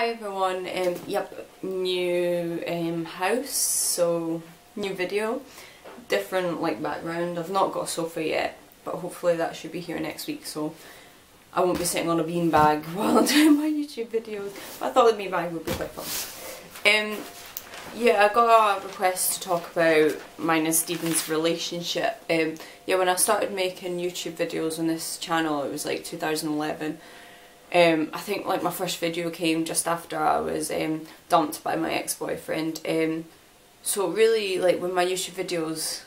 Hi everyone, yep, new house, so new video, different like background. I've not got a sofa yet, but hopefully that should be here next week, so I won't be sitting on a beanbag while I'm doing my YouTube videos, but I thought the beanbag would be quite fun. Yeah, I got a request to talk about mine and Stephen's relationship. Yeah, when I started making YouTube videos on this channel, it was like 2011. I think like my first video came just after I was dumped by my ex-boyfriend. So really, like with my YouTube videos,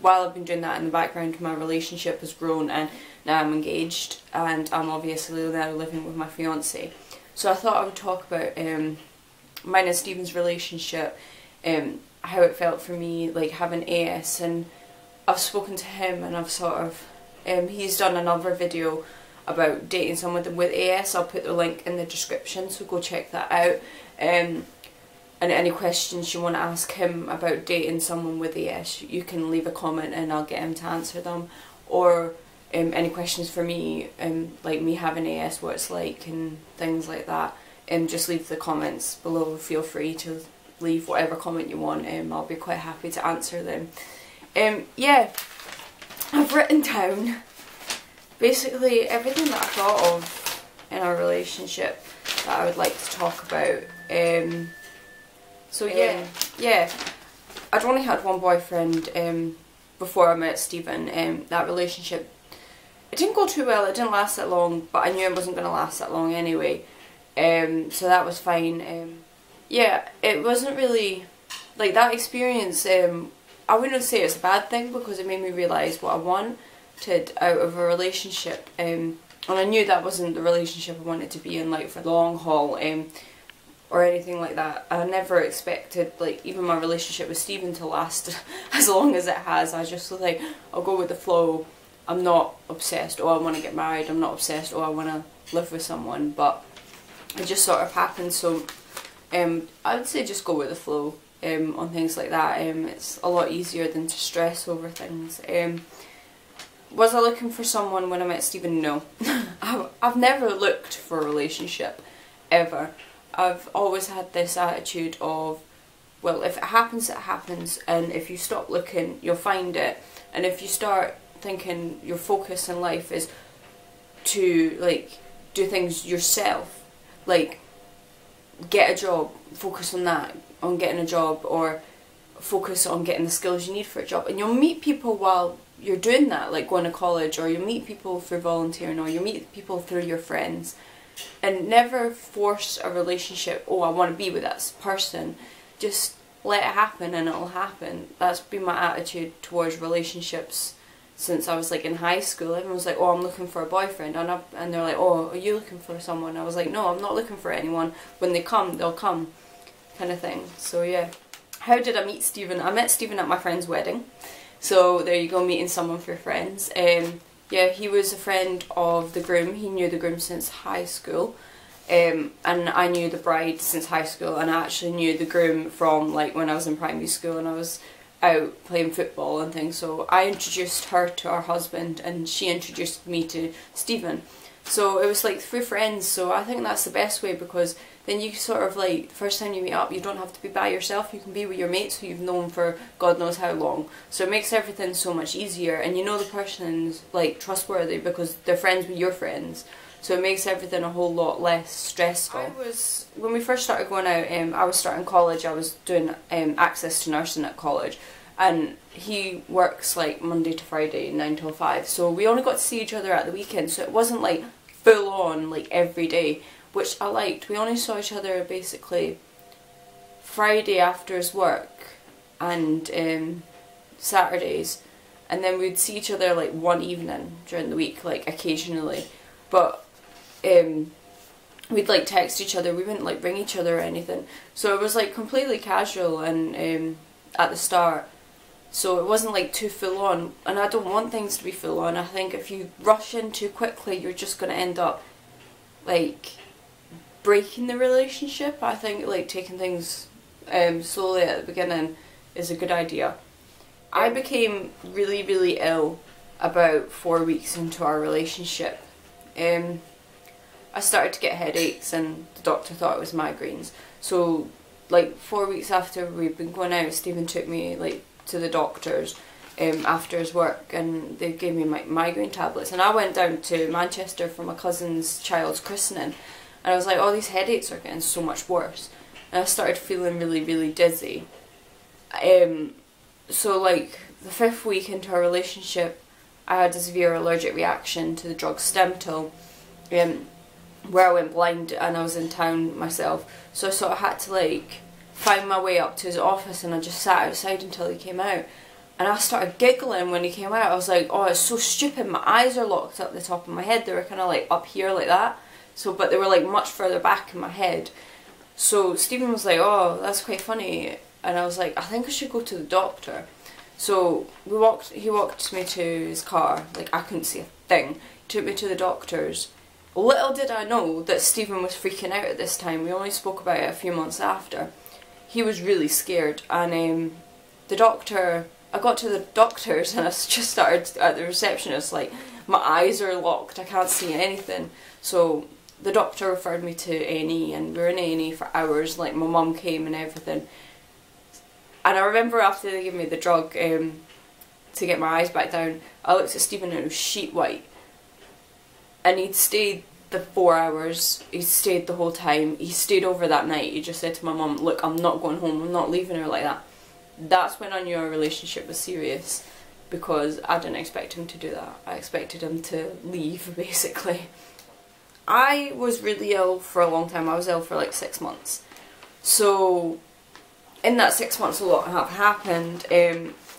while I've been doing that in the background, my relationship has grown and now I'm engaged and I'm obviously now living with my fiance. So I thought I would talk about mine and Stephen's relationship, how it felt for me like having AS, and I've spoken to him and I've sort of, he's done another video about dating someone with AS. I'll put the link in the description, so go check that out. And any questions you want to ask him about dating someone with AS, you can leave a comment and I'll get him to answer them. Or any questions for me, like me having AS, what it's like and things like that, just leave the comments below. Feel free to leave whatever comment you want, I'll be quite happy to answer them. Yeah, I've written down basically everything that I thought of in our relationship that I would like to talk about. So yeah, I'd only had one boyfriend before I met Stephen. That relationship, it didn't go too well, it didn't last that long, but I knew it wasn't going to last that long anyway. So that was fine. Yeah, it wasn't really, like that experience, I wouldn't say it's a bad thing because it made me realise what I wanted out of a relationship, and I knew that wasn't the relationship I wanted to be in, like for the long haul, or anything like that. I never expected like even my relationship with Stephen to last as long as it has. I just was like, I'll go with the flow. I'm not obsessed, oh I want to get married, I'm not obsessed, oh I want to live with someone, but it just sort of happened. So I would say just go with the flow on things like that. It's a lot easier than to stress over things. Was I looking for someone when I met Stephen? No. I've never looked for a relationship, ever. I've always had this attitude of, well, if it happens, it happens, and if you stop looking, you'll find it. And if you start thinking your focus in life is to, like, do things yourself, like, get a job, focus on that, on getting a job, or focus on getting the skills you need for a job, and you'll meet people while you're doing that, like going to college, or you meet people through volunteering, or you meet people through your friends, and never force a relationship, oh I want to be with that person. Just let it happen and it'll happen. That's been my attitude towards relationships since I was like in high school. Everyone was like, oh I'm looking for a boyfriend, and they're like, oh are you looking for someone? I was like, no, I'm not looking for anyone. When they come, they'll come, kind of thing. So yeah. How did I meet Stephen? I met Stephen at my friend's wedding. So there you go, meeting someone for your friends. Yeah, he was a friend of the groom. He knew the groom since high school. And I knew the bride since high school, and I actually knew the groom from like when I was in primary school and I was out playing football and things. So I introduced her to her husband and she introduced me to Stephen. So it was like through friends. So I think that's the best way, because then you sort of like, the first time you meet up, you don't have to be by yourself, you can be with your mates who you've known for God knows how long. So it makes everything so much easier, and you know the person's like trustworthy because they're friends with your friends. So it makes everything a whole lot less stressful. When we first started going out, I was starting college, I was doing access to nursing at college, and he works like Monday to Friday, 9 till 5, so we only got to see each other at the weekend, so it wasn't like full on like every day, which I liked. We only saw each other basically Friday after his work and Saturdays, and then we'd see each other like one evening during the week, like occasionally, but we'd like text each other, we wouldn't like ring each other or anything, so it was like completely casual and at the start. So it wasn't like too full on, and I don't want things to be full on. I think if you rush in too quickly, you're just going to end up like breaking the relationship. I think like taking things slowly at the beginning is a good idea. I became really ill about 4 weeks into our relationship. I started to get headaches and the doctor thought it was migraines. So like 4 weeks after we'd been going out, Stephen took me like to the doctors after his work, and they gave me migraine tablets, and I went down to Manchester for my cousin's child's christening, and I was like, oh, these headaches are getting so much worse, and I started feeling really, really dizzy. So like the 5th week into our relationship, I had a severe allergic reaction to the drug Stemtil, where I went blind and I was in town myself, so I sort of had to like find my way up to his office, and I just sat outside until he came out. And I started giggling when he came out. I was like, oh, it's so stupid, my eyes are locked up the top of my head. They were kind of like up here like that, so, but they were like much further back in my head. So Stephen was like, oh, that's quite funny, and I was like, I think I should go to the doctor. So he walked me to his car, like I couldn't see a thing. He took me to the doctor's. Little did I know that Stephen was freaking out at this time. We only spoke about it a few months after. He was really scared, and I got to the doctor's and I just started at the receptionist like, my eyes are locked, I can't see anything. So the doctor referred me to A&E, and we were in A&E for hours, like my mum came and everything. And I remember after they gave me the drug to get my eyes back down, I looked at Stephen and it was sheet white. And he'd stayed the 4 hours, he stayed the whole time, he stayed over that night. He just said to my mum, look, I'm not going home, I'm not leaving her like that. That's when I knew our relationship was serious, because I didn't expect him to do that. I expected him to leave, basically. I was really ill for a long time. I was ill for like 6 months. So in that 6 months a lot have happened.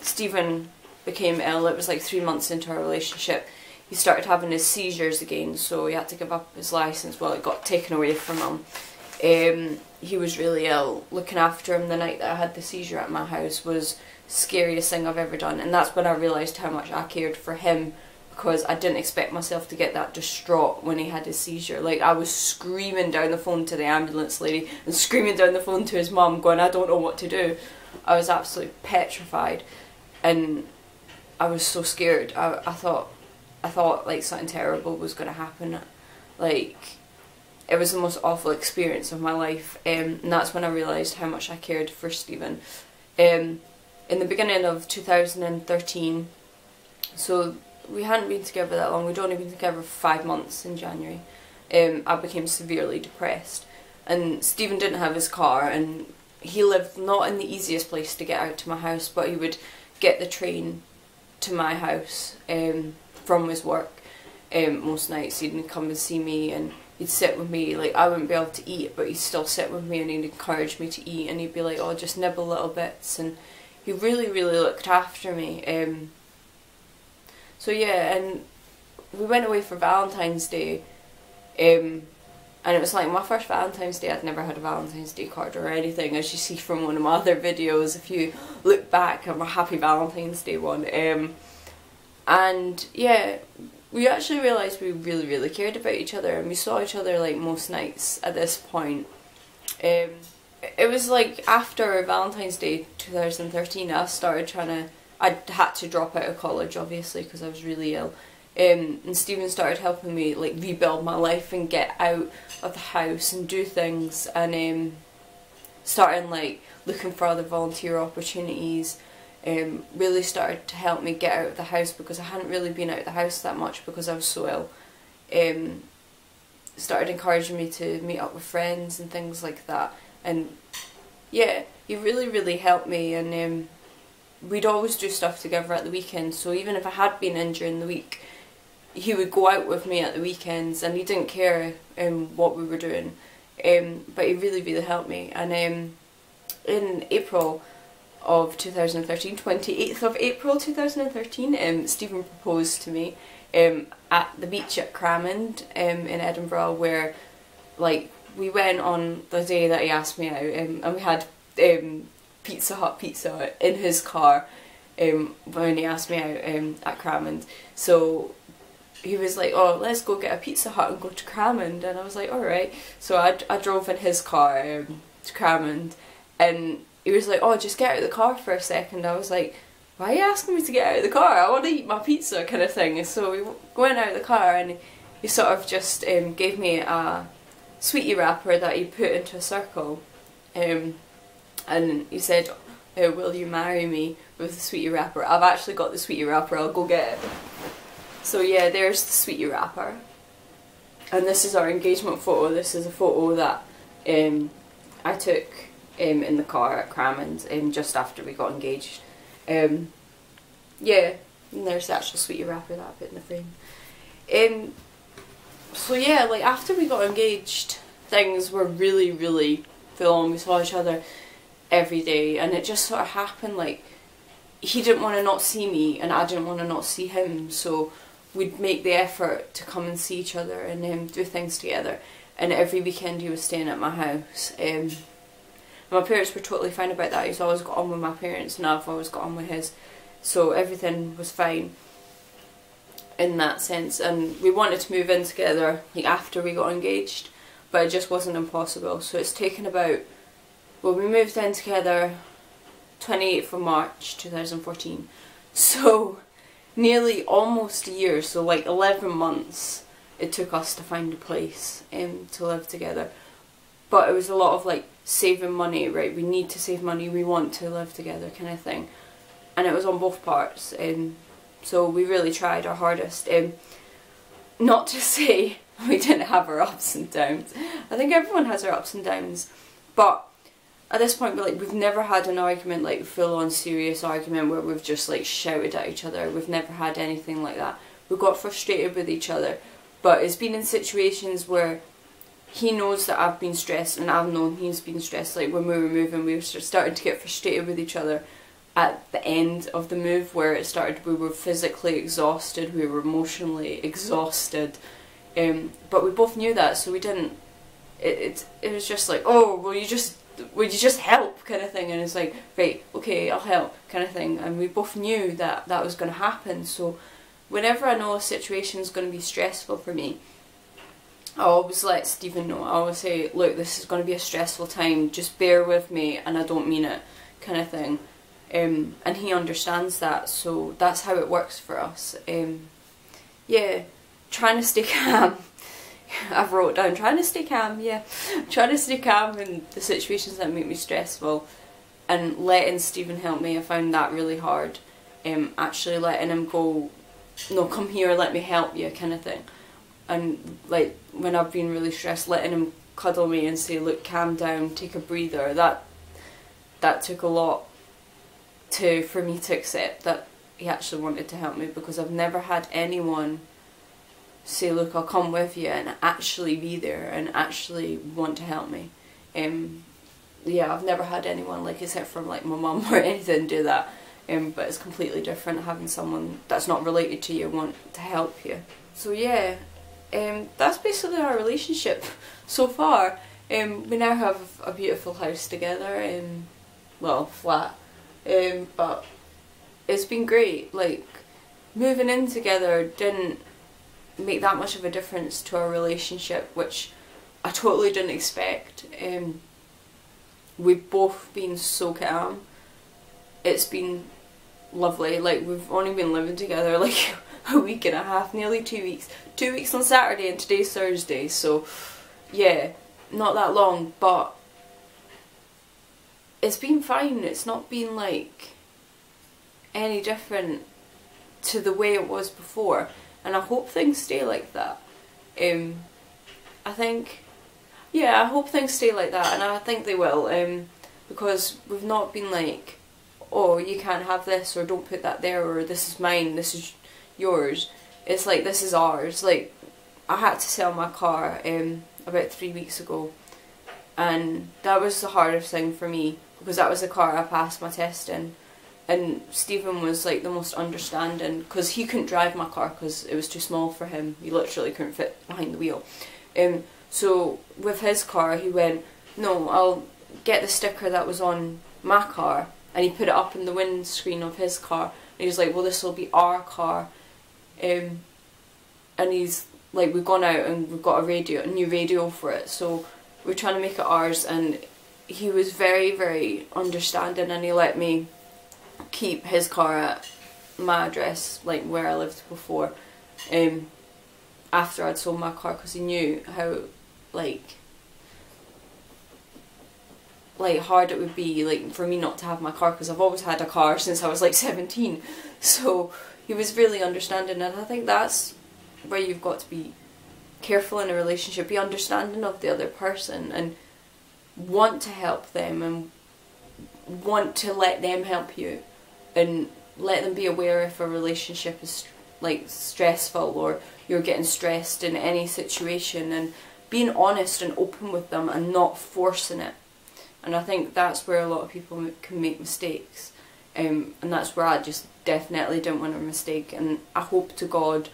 Stephen became ill. It was like 3 months into our relationship. He started having his seizures again, so he had to give up his licence. Well, it got taken away from him. He was really ill. Looking after him the night that I had the seizure at my house was the scariest thing I've ever done, and that's when I realised how much I cared for him, because I didn't expect myself to get that distraught when he had his seizure. Like, I was screaming down the phone to the ambulance lady and screaming down the phone to his mum going, I don't know what to do. I was absolutely petrified, and I was so scared. I thought like something terrible was going to happen. Like, it was the most awful experience of my life, and that's when I realised how much I cared for Stephen. In the beginning of 2013, so we hadn't been together that long, we'd only been together for 5 months in January, I became severely depressed. And Stephen didn't have his car, and he lived not in the easiest place to get out to my house, but he would get the train to my house from his work most nights. He'd come and see me, and he'd sit with me. Like, I wouldn't be able to eat, but he'd still sit with me and he'd encourage me to eat, and he'd be like, oh, just nibble little bits, and he really, really looked after me. So yeah, and we went away for Valentine's Day, and it was like my first Valentine's Day. I'd never had a Valentine's Day card or anything, as you see from one of my other videos. If you look back at my Happy Valentine's Day one, and yeah, we actually realised we really, really cared about each other, and we saw each other like most nights at this point. It was like after Valentine's Day 2013, I had to drop out of college, obviously, because I was really ill. And Stephen started helping me like rebuild my life and get out of the house and do things, and starting like looking for other volunteer opportunities. Really started to help me get out of the house, because I hadn't really been out of the house that much because I was so ill. Started encouraging me to meet up with friends and things like that, and yeah, he really, really helped me. And we'd always do stuff together at the weekends, so even if I had been in during the week, he would go out with me at the weekends, and he didn't care what we were doing, but he really, really helped me. And in April of 2013, 28th of April 2013, Stephen proposed to me at the beach at Cramond in Edinburgh, where like we went on the day that he asked me out, and we had Pizza Hut pizza in his car when he asked me out at Cramond. So he was like, oh, let's go get a Pizza Hut and go to Cramond, and I was like, alright. So I drove in his car to Cramond, and he was like, oh, just get out of the car for a second. I was like, why are you asking me to get out of the car? I want to eat my pizza, kind of thing. And so we went out of the car, and he sort of just gave me a sweetie wrapper that he put into a circle, and he said, will you marry me with the sweetie wrapper. I've actually got the sweetie wrapper, I'll go get it. So yeah, there's the sweetie wrapper. And this is our engagement photo. This is a photo that I took in the car at Crammond just after we got engaged. Yeah, and there's the actual sweetie wrapper that I put in the frame. So yeah, like after we got engaged, things were really, really full on. We saw each other every day, and it just sort of happened. Like, he didn't want to not see me, and I didn't want to not see him, so we'd make the effort to come and see each other and do things together. And every weekend he was staying at my house. My parents were totally fine about that. He's always got on with my parents, and I've always got on with his, so everything was fine in that sense. And we wanted to move in together like after we got engaged, but it just wasn't impossible. So it's taken about, well, we moved in together 28th of March 2014, so nearly almost a year, so like 11 months it took us to find a place to live together. But it was a lot of like saving money, right, we need to save money, we want to live together kind of thing, and it was on both parts, so we really tried our hardest. Not to say we didn't have our ups and downs, I think everyone has their ups and downs, but at this point we've never had an argument, like full on serious argument where we've just like shouted at each other. We've never had anything like that. We got frustrated with each other, but it's been in situations where he knows that I've been stressed and I've known he's been stressed. Like when we were moving, we were starting to get frustrated with each other at the end of the move, where it started, we were physically exhausted, we were emotionally exhausted, but we both knew that, so we didn't, it was just like, oh, would you just help kind of thing, and it's like, right, okay, I'll help kind of thing, and we both knew that that was going to happen. So whenever I know a situation is going to be stressful for me, I always let Stephen know. I always say, look, this is going to be a stressful time, just bear with me, and I don't mean it kind of thing, and he understands that, so that's how it works for us. Yeah, trying to stay calm. I've wrote down, trying to stay calm, yeah. Trying to stay calm in the situations that make me stressful, and letting Stephen help me, I found that really hard. Actually letting him go, no, come here, let me help you kind of thing. And like when I've been really stressed, letting him cuddle me and say, look, calm down, take a breather, that took a lot for me to accept that he actually wanted to help me, because I've never had anyone say, look, I'll come with you, and actually be there and actually want to help me. Yeah, I've never had anyone, like, except from like my mum or anything, do that. But it's completely different having someone that's not related to you want to help you. So yeah, that's basically our relationship so far. We now have a beautiful house together, well, flat, but it's been great. Like, moving in together didn't make that much of a difference to our relationship, which I totally didn't expect. We've both been so calm. It's been lovely. Like, we've only been living together like a week and a half, nearly 2 weeks. 2 weeks on Saturday, and today's Thursday, so yeah, not that long, but it's been fine. It's not been like any different to the way it was before, and I hope things stay like that. I think, yeah, I hope things stay like that, and I think they will, because we've not been like, oh, you can't have this, or don't put that there, or this is mine, this is yours. It's like, this is ours. Like, I had to sell my car about 3 weeks ago, and that was the hardest thing for me, because that was the car I passed my test in. And Stephen was like the most understanding, because he couldn't drive my car because it was too small for him. He literally couldn't fit behind the wheel. So with his car, he went, no, I'll get the sticker that was on my car, and he put it up in the windscreen of his car. And he was like, well, this will be our car. And he's like, we've gone out and we've got a new radio for it, so we're trying to make it ours. And he was very, very understanding, and he let me keep his car at my address, like where I lived before. after I'd sold my car, because he knew how like hard it would be like for me not to have my car, because I've always had a car since I was like 17. So he was really understanding, and I think that's where you've got to be careful in a relationship. Be understanding of the other person and want to help them and want to let them help you, and let them be aware if a relationship is like stressful or you're getting stressed in any situation, and being honest and open with them and not forcing it. And I think that's where a lot of people can make mistakes, and that's where I just definitely don't want a mistake. And I hope to God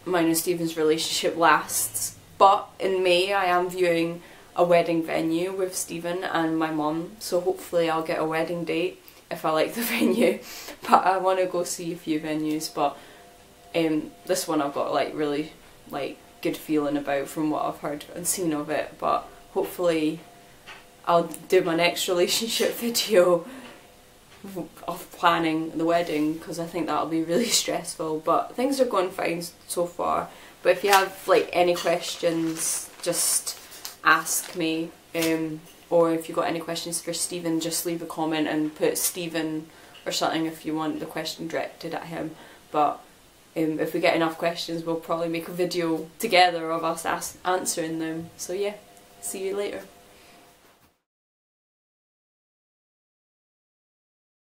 mine and Stephen's relationship lasts. But in May I am viewing a wedding venue with Stephen and my mum, so hopefully I'll get a wedding date if I like the venue. But I want to go see a few venues, but this one I've got like really like good feeling about from what I've heard and seen of it. But hopefully I'll do my next relationship video of planning the wedding, because I think that'll be really stressful. But things are going fine so far. But if you have like any questions, just ask me, or if you've got any questions for Stephen, just leave a comment and put Stephen or something if you want the question directed at him. But if we get enough questions, we'll probably make a video together of us answering them. So yeah, see you later.